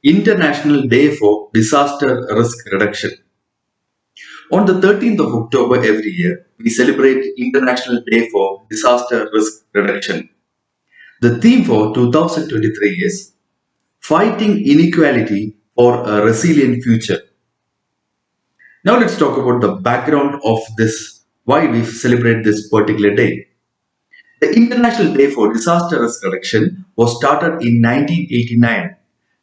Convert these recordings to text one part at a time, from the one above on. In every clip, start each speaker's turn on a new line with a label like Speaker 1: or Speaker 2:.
Speaker 1: International Day for Disaster Risk Reduction. On the 13th of October every year, we celebrate International Day for Disaster Risk Reduction. The theme for 2023 is Fighting Inequality for a Resilient Future. Now let's talk about the background of this, why we celebrate this particular day. The International Day for Disaster Risk Reduction was started in 1989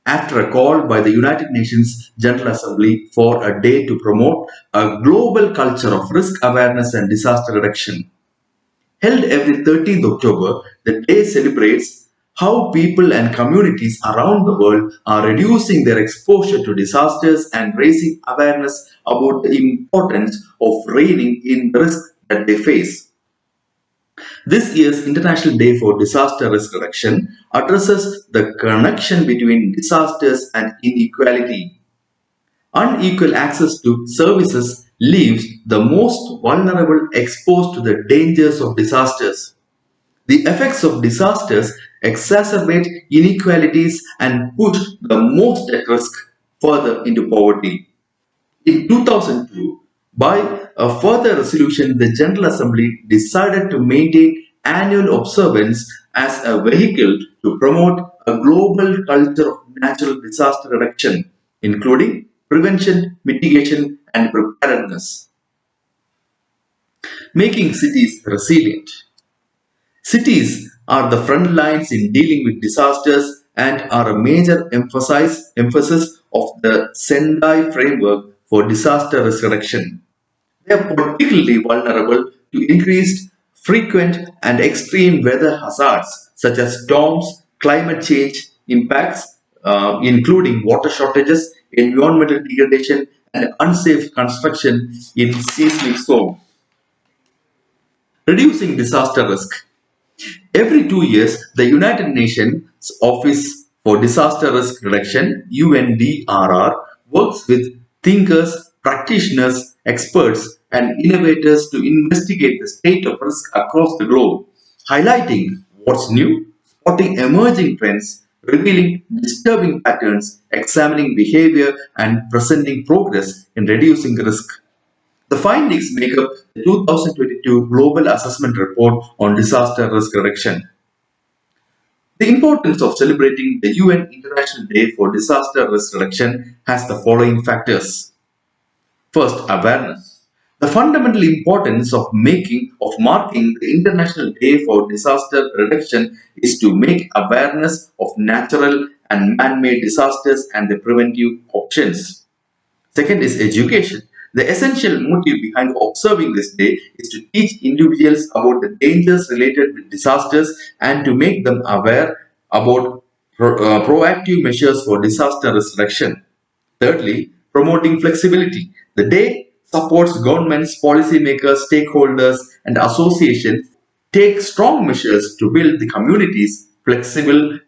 Speaker 1: after a call by the United Nations General Assembly for a day to promote a global culture of risk awareness and disaster reduction. Held every 13th October, the day celebrates how people and communities around the world are reducing their exposure to disasters and raising awareness about the importance of reining in the risk that they face. This year's International Day for Disaster Risk Reduction addresses the connection between disasters and inequality. Unequal access to services leaves the most vulnerable exposed to the dangers of disasters. The effects of disasters exacerbate inequalities and push the most at risk further into poverty. In 2002, by a further resolution, the General Assembly decided to maintain annual observance as a vehicle to promote a global culture of natural disaster reduction, including prevention, mitigation, and preparedness. Making cities resilient. Cities are the front lines in dealing with disasters and are a major emphasis of the Sendai framework for disaster risk reduction. They are particularly vulnerable to increased, frequent, and extreme weather hazards such as storms, climate change impacts, including water shortages, environmental degradation, and unsafe construction in seismic zones. Reducing disaster risk. Every 2 years, the United Nations Office for Disaster Risk Reduction (UNDRR) works with thinkers, practitioners, experts, and innovators to investigate the state of risk across the globe, highlighting what's new, spotting emerging trends, revealing disturbing patterns, examining behavior, and presenting progress in reducing risk. The findings make up the 2022 Global Assessment Report on Disaster Risk Reduction. The importance of celebrating the UN International Day for Disaster Risk Reduction has the following factors. First, awareness. The fundamental importance of marking the International Day for Disaster Reduction is to make awareness of natural and man-made disasters and the preventive options. Second is education. The essential motive behind observing this day is to teach individuals about the dangers related with disasters and to make them aware about proactive measures for disaster risk reduction. Thirdly, promoting flexibility. The day supports governments, policymakers, stakeholders, and associations take strong measures to build the communities flexible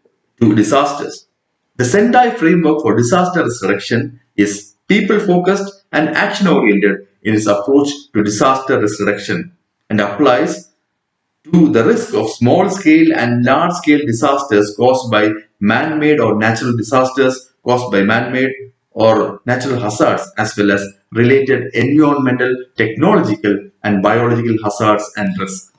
Speaker 1: to disasters. The Sendai framework for disaster risk reduction is people focused and action oriented in its approach to disaster risk reduction and applies to the risk of small scale and large scale disasters caused by man made or natural disasters caused by man made or natural hazards, as well as related environmental, technological, and biological hazards and risks.